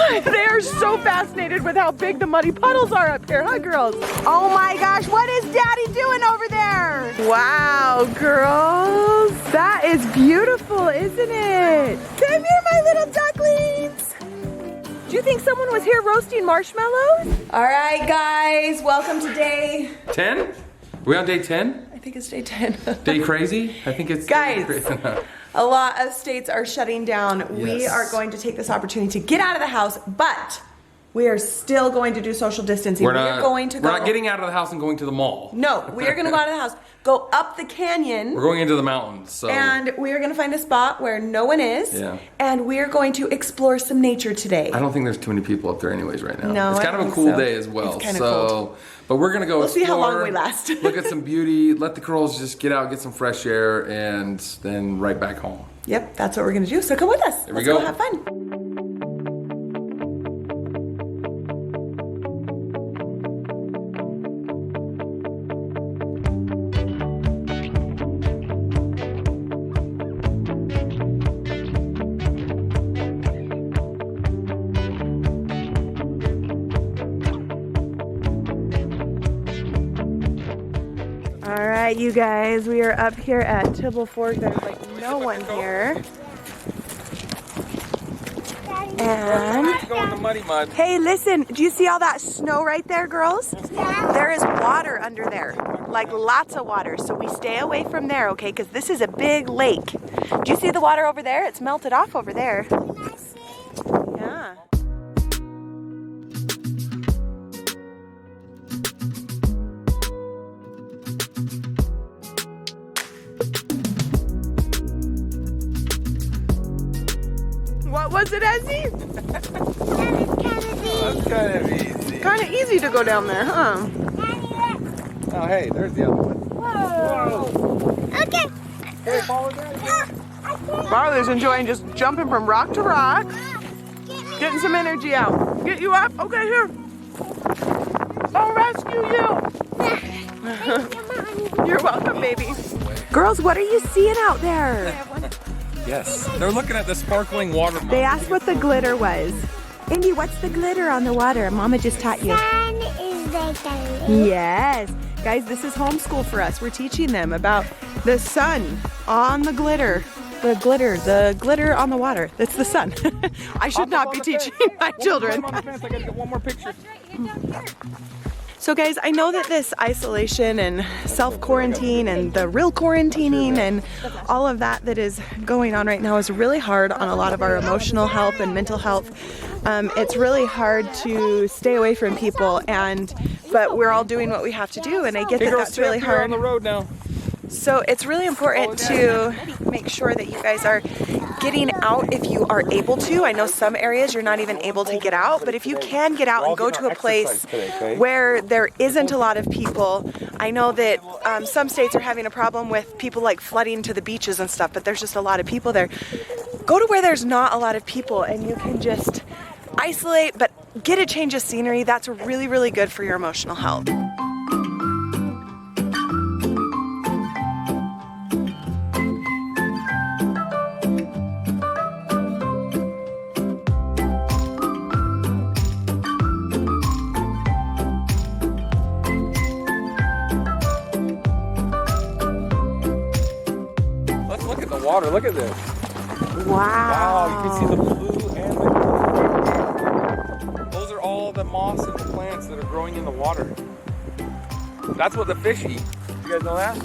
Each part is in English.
They are so fascinated with how big the muddy puddles are up here, huh, girls? Oh my gosh, what is Daddy doing over there? Wow, girls. That is beautiful, isn't it? Come here, my little ducklings. Do you think someone was here roasting marshmallows? All right, guys, welcome to day 10? Are we on day 10? I think it's day 10. Day crazy? I think it's Guys, day crazy. a lot of states are shutting down. Yes. We are going to take this opportunity to get out of the house, but we are still going to do social distancing. We're not getting out of the house and going to the mall. No, we are going to go out of the house, go up the canyon. We're going into the mountains. So. And we are going to find a spot where no one is. Yeah. And we are going to explore some nature today. I don't think there's too many people up there anyways right now. No, it's kind of a cool day as well. It's kind of cold. But we're going to go We'll explore, see how long we last. look at some beauty, let the girls just get out, get some fresh air, and then right back home. Yep, that's what we're going to do. So come with us. There Let's we go. Have fun. All right, you guys, we are up here at Tibble Fork. There's like no one here. And Go in the muddy mud. hey, listen, do you see all that snow right there, girls? Yeah. There is water under there, like lots of water. So we stay away from there, okay? Because this is a big lake. Do you see the water over there? It's melted off over there. Yeah. What was it, Ezzy? That's kind of easy. Kind of easy to go down there, huh? Oh, hey, there's the other one. Whoa. Okay. Hey, follow that. Barley's enjoying just jumping from rock to rock, getting some energy out. Get you up? Okay, here. I'll rescue you. You're welcome, baby. Girls, what are you seeing out there? Yes, they're looking at the sparkling water. They asked what the glitter was. Indy, what's the glitter on the water? Mama just taught you. Sun is the color. Yes. Guys, this is homeschool for us. We're teaching them about the sun on the glitter. The glitter on the water. That's the sun. I should not be teaching my children. I gotta get one more picture. So guys, I know that this isolation and self-quarantine and the real quarantining and all of that is going on right now is really hard on a lot of our emotional health and mental health. It's really hard to stay away from people, but we're all doing what we have to do, and I get that that's really hard. On the road now. So it's really important to make sure that you guys are getting out if you are able to. I know some areas you're not even able to get out, but if you can get out and go to a place where there isn't a lot of people, I know that some states are having a problem with people like flooding to the beaches and stuff, but there's just a lot of people there. Go to where there's not a lot of people and you can just isolate, but get a change of scenery. That's really, really good for your emotional health. Water, look at this. Wow. Wow, you can see the blue and the green. Those are all the moss and the plants that are growing in the water. That's what the fish eat. You guys know that?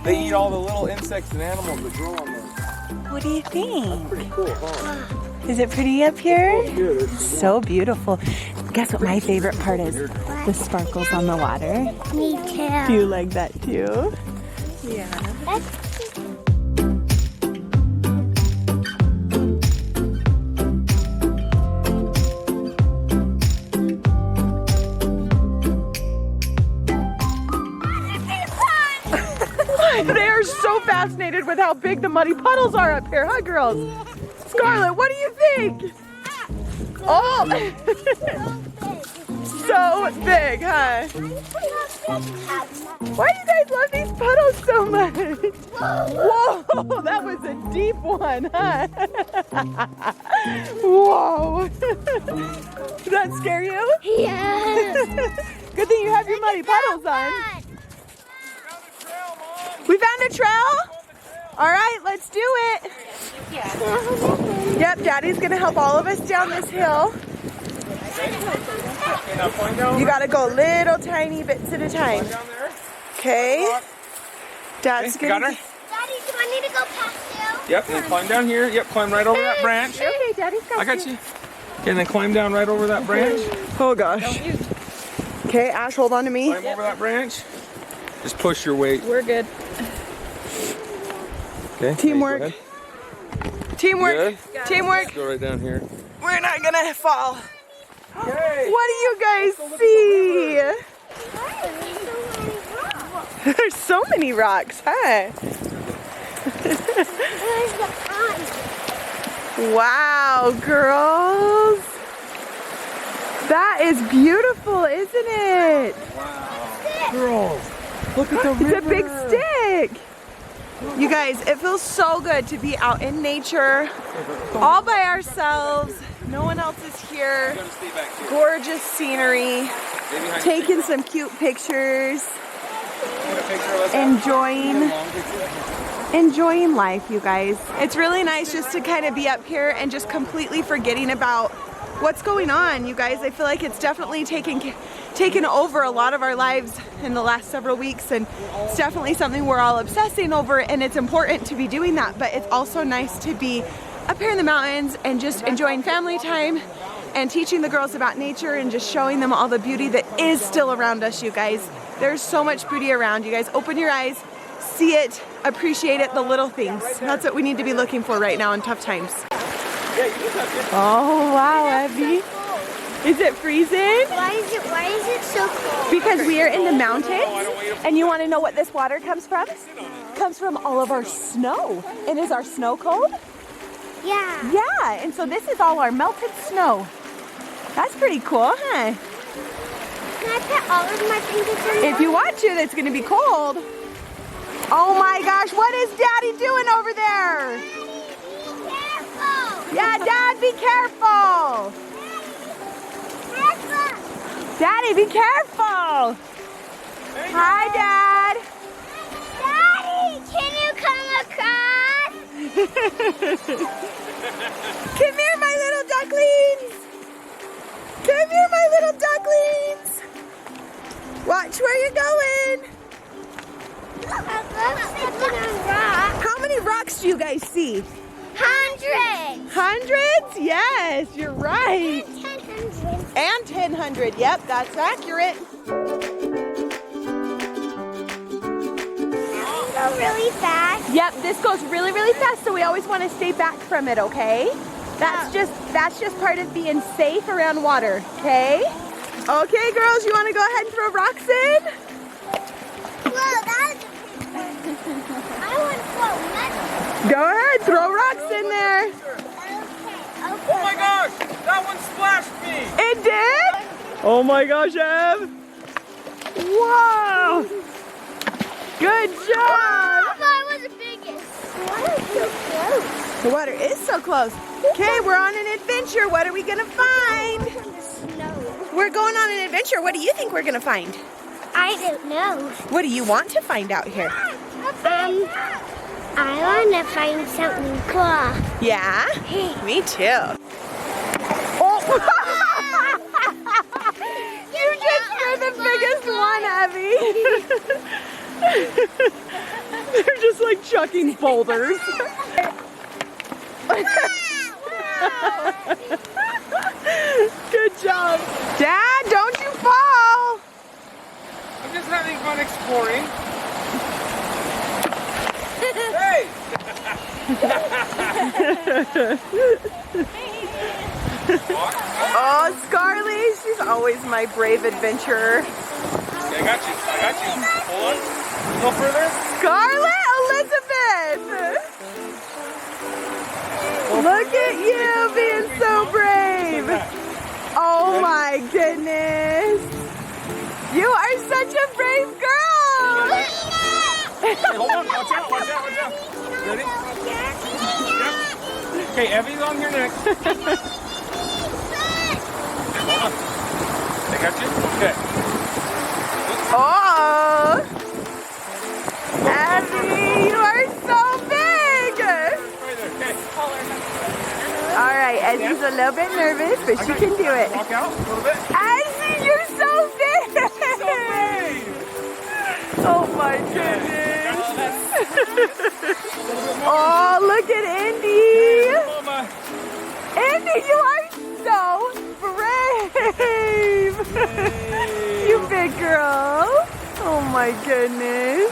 They eat all the little insects and animals that grow on there. What do you think? Pretty cool, huh? Is it pretty up here? Oh, yeah, So beautiful. Guess what my favorite part is? The sparkles on the water. Me too. Do you like that too? Yeah. They are so fascinated with how big the muddy puddles are up here, huh, girls? Scarlett, what do you think? Oh! so big, huh? Why do you guys love these puddles so much? Whoa, that was a deep one, huh? Whoa. Did that scare you? Yeah. Good thing you have your muddy puddles on. We found a trail? All right, let's do it. Yep, Daddy's gonna help all of us down this hill. You gotta go little tiny bits at a time. Okay. Dad's gonna. Daddy, do I need to go past you? Yep, and then climb down here. Yep, climb right over that branch. Okay, Daddy's got I got you. Okay, and then climb down right over that branch. Oh gosh. Okay, Ash, hold on to me. Climb over that branch. Just push your weight. We're good. Okay. Teamwork. Go ahead. Teamwork. Good. Teamwork. Let's go right down here. We're not gonna fall. Okay. What do you guys see? There's so many rocks, huh? Where's the pond? Wow, girls. That is beautiful, isn't it? Wow. Girls, look at the river. It's a big stick. You guys, it feels so good to be out in nature, all by ourselves. No one else is here. Gorgeous scenery. Taking some cute pictures. Enjoying life, you guys. It's really nice just to kind of be up here and just completely forgetting about what's going on, you guys. I feel like it's definitely taken over a lot of our lives in the last several weeks, and it's definitely something we're all obsessing over, and it's important to be doing that, but it's also nice to be up here in the mountains and just enjoying family time and teaching the girls about nature and just showing them all the beauty that is still around us, you guys. There's so much beauty around. You guys, open your eyes, see it, appreciate it, the little things. That's what we need to be looking for right now in tough times. Oh wow, Abby. Is it freezing? Why is it so cold? Because we are in the mountains, and you want to know what this water comes from? Comes from all of our snow. And is our snow cold? Yeah. Yeah, and so this is all our melted snow. That's pretty cool, huh? Can I put all of my fingers in If you want to, it's going to be cold. Oh my gosh, what is Daddy doing over there? Be careful. Yeah, Dad, be careful. Daddy, be careful. Hi, Dad. Daddy, can you come across? Come here, my little ducklings. Come here, my little ducklings. Watch where you're going. How many rocks do you guys see? Hundreds. Hundreds? Yes, you're right. 1000. And 1,000. Yep, that's accurate. Go really fast. Yep, this goes really, really fast, so we always want to stay back from it, okay? That's just part of being safe around water, okay? Okay, girls, you want to go ahead and throw rocks in? Whoa, that was I want to throw nuts. Go ahead, throw rocks in there. Okay. Oh my gosh, that one splashed me. It did? Oh my gosh, Ev. Wow. Good job. I thought it was the biggest. Why is so close? The water is so close. Okay, we're on an adventure. What are we going to find? We're going on an adventure. What do you think we're going to find? I don't know. What do you want to find out here? I want to find something cool. Yeah? Me too. Oh! You just threw the biggest one, Abby. They're just like chucking boulders. Good job. Dad, don't you fall. I'm just having fun exploring. Hey! Oh, Scarly, she's always my brave adventurer. Okay, I got you. Hold on. No further. Scarlet Elizabeth! Look at you being so brave. Oh my goodness. hold on. Watch out. Watch out. Watch out. Ready? Yep. Okay, Evie's on your neck. Hold on. I got you. Okay. Oh! Abby, you are so big! Right there. Okay. All right, Abby's a little bit nervous, but she can do it. Walk out a little bit. Abby, you're so big! So big. Oh my goodness! Oh, look at Indy! Mama. Andy, you are so brave! You big girl! Oh my goodness!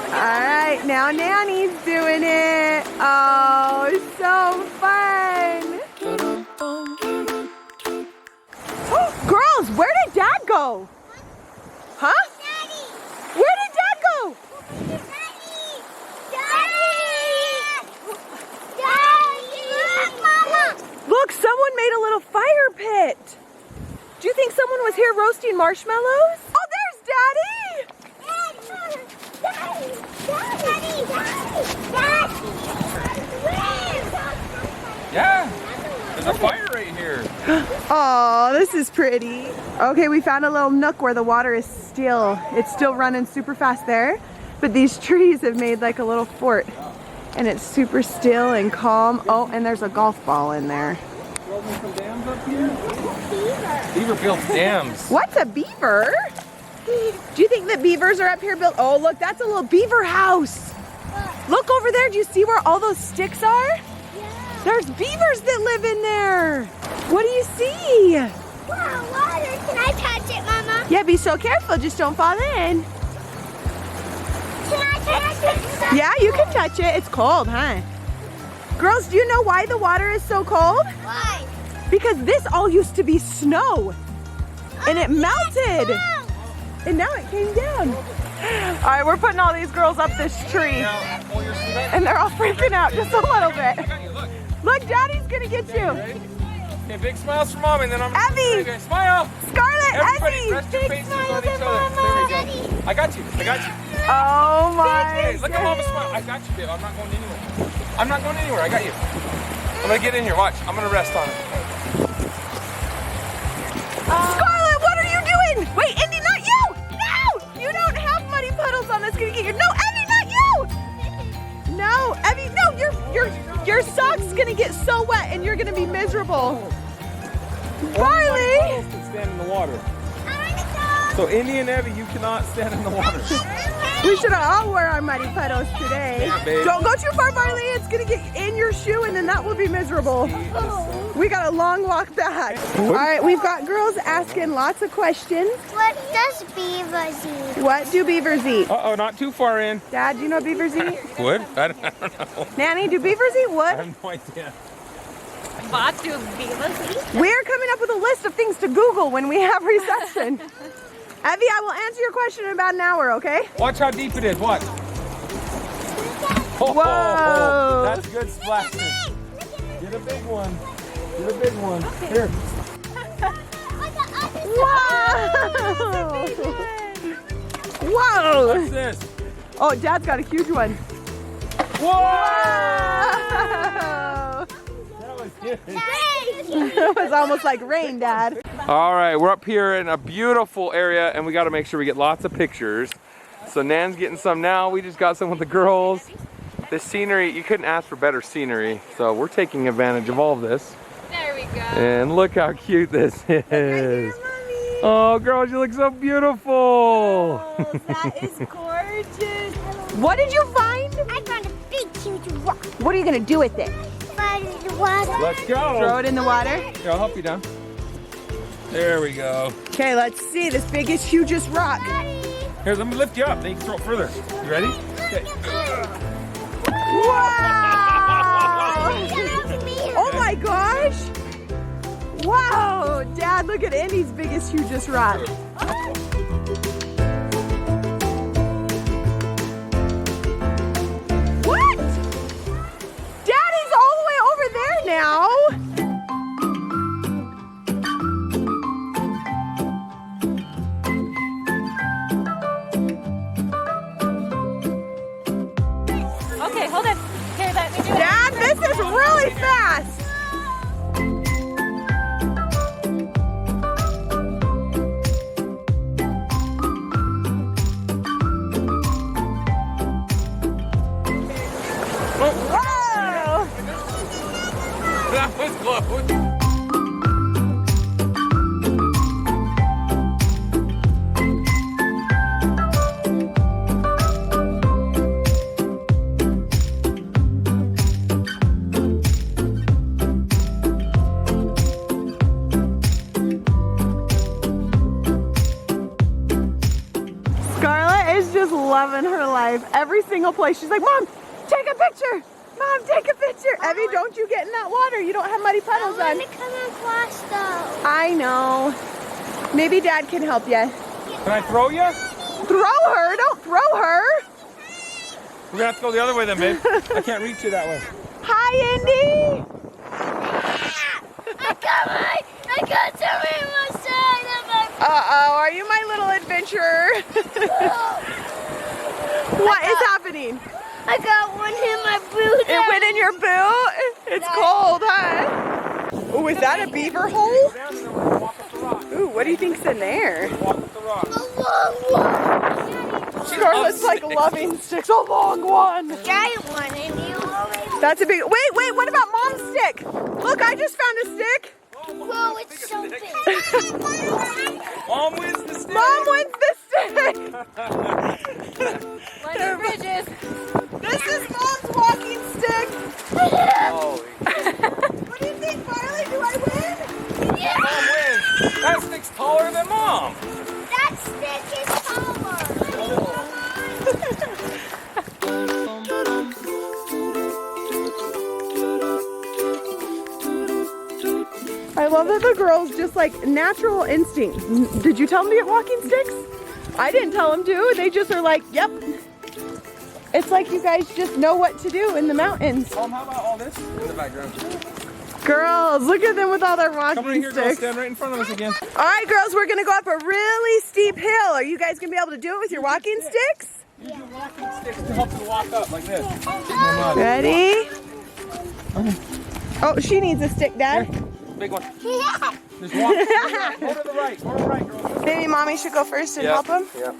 All right, now Nanny's doing it. Oh, so fun! Girls, where did Dad go? Huh? Where did Dad go? Look, someone made a little fire pit. Do you think someone was here roasting marshmallows? Oh, there's Daddy! Yeah. There's a fire right here. Oh, this is pretty. Okay, we found a little nook where the water is still. It's still running super fast there, but these trees have made like a little fort. And it's super still and calm. Oh, and there's a golf ball in there. Building some dams up here. Beaver built dams. What's a beaver? Do you think that beavers are up here built? Oh, look, that's a little beaver house. Look over there. Do you see where all those sticks are? Yeah. There's beavers that live in there. What do you see? Wow, water. Can I touch it, Mama? Yeah, be so careful. Just don't fall in. Can I touch it? Yeah, you can touch it. It's cold, huh? Girls, do you know why the water is so cold? Why? Because this all used to be snow. And it melted. Wow. And now it came down. All right, we're putting all these girls up this tree. Now, pull your seat up. And they're all freaking out just a little bit. I got you, look. Look, Daddy's gonna get you. Ready? Okay, big smiles for Mom, and then I'm gonna Abby! Okay, smile. Scarlett, Everybody, Abby. rest your Big faces smiles on each at other. Mama. There we go. I got you. I got you. Oh my Hey, look at Mama smile. I got you, babe. I'm not going anywhere. I'm not going anywhere. I got you. I'm gonna get in here. Watch. I'm gonna rest on it. Scarlett, what are you doing? Wait, Indy, not you! No! You don't have muddy puddles on. That's gonna get you. No, Abby, not you! No, Abby, no, your sock's gonna get so wet and you're gonna be miserable. Barley! Puddles can stand in the water. So Indy and Evie, you cannot stand in the water. We should all wear our muddy puddles today. Yeah, babe. Don't go too far, Barley. It's gonna get in your shoe and then that will be miserable. We got a long walk back. All right, we've got girls asking lots of questions. What does beavers eat? What do beavers eat? Uh-oh, not too far in. Dad, do you know what beavers eat? Wood? I don't know. Nanny, do beavers eat I wood? have no idea. What do beavers eat? We're coming up with a list of things to Google when we have reception. Evie, I will answer your question in about an hour, okay? Watch how deep it is. Watch. Oh, Whoa. that's good splashing. Get a big one. Get a big one. Here. Whoa! Whoa! What's this? Oh, Dad's got a huge one. Whoa! Whoa! That was good. It was almost like rain, Dad. All right, we're up here in a beautiful area, and we got to make sure we get lots of pictures. So Nan's getting some now. We just got some with the girls. This scenery, you couldn't ask for better scenery. So we're taking advantage of all of this. There we go. And look how cute this is. Oh, girls, you look so beautiful. Oh, that is gorgeous. What did you find? I found a big, huge rock. What are you gonna do with it? Find the water. Let's go. Throw it in the water? Here, I'll help you down. There we go. Okay, let's see this biggest, hugest rock. Here, let me lift you up. Then you can throw it further. You ready? Okay. Wow! Oh my gosh! Wow! Dad, look at Andy's biggest, hugest rock. What? Daddy's all the way over there now. was close. Scarlett is just loving her life. Every single place. She's like, Mom, take a picture. Mom, take a picture. Evie, don't you get in that water. You don't have muddy puddles I on. want to come across though. I know. Maybe Dad can help you. Can I throw you? Throw her. Don't throw her. We're gonna have to go the other way then, babe. I can't reach you that way. Hi, Indy. I got something in my side of my Uh-oh, are you my little adventurer? What is happening? I got one in my boot. It went in your boot? It's cold, huh? Oh, is that a beaver hole? Ooh, what do you think's in there? Walk up the rock. A long one. Scarlett's like loving sticks. A long one. Giant one, and you always. That's a big. Wait, what about Mom's stick? Look, I just found a stick. Whoa, it's so big. Mom wins the stick. Mom wins the stick. Like bridges. This is Mom's walking stick. Oh, What do you think, Marley? Do I win? Mom wins. That stick's taller than Mom. That stick is taller. I love that the girls just like natural instinct. Did you tell them to get walking sticks? I didn't tell them to. They just are like, yep. It's like you guys just know what to do in the mountains. Mom, how about all this in the background? Girls, look at them with all their walking Come right here, girl. sticks. Stand right in front of us again. All right, girls, we're gonna go up a really steep hill. Are you guys gonna be able to do it with your walking sticks? Use your walking sticks to help you walk up like this. Come on. Ready? Oh, she needs a stick, Dad. Big one. Just walk. Go to the right. Go to the right, girl. Maybe Mommy should go first and help him? Yeah.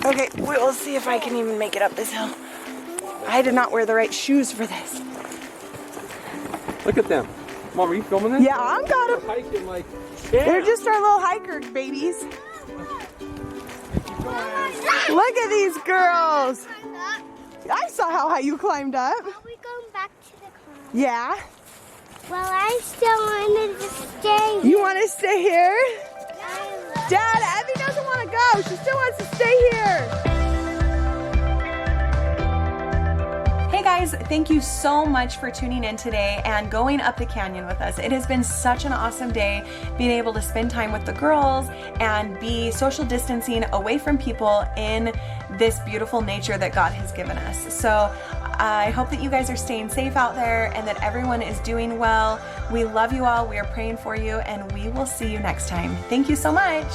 Okay, we'll see if I can even make it up this hill. I did not wear the right shoes for this. Look at them. Mom, are you filming this? Yeah, I got them. Hiking like. They're just our little hiker babies. Look at these girls. I saw how high you climbed up. Are we going back to the car? Yeah. Well, I still wanted to stay. You want to stay here? Dad, Evie doesn't want to go. She still wants to stay here. Hey guys, thank you so much for tuning in today and going up the canyon with us. It has been such an awesome day being able to spend time with the girls and be social distancing away from people in this beautiful nature that God has given us. So I hope that you guys are staying safe out there and that everyone is doing well. We love you all. We are praying for you, and we will see you next time. Thank you so much.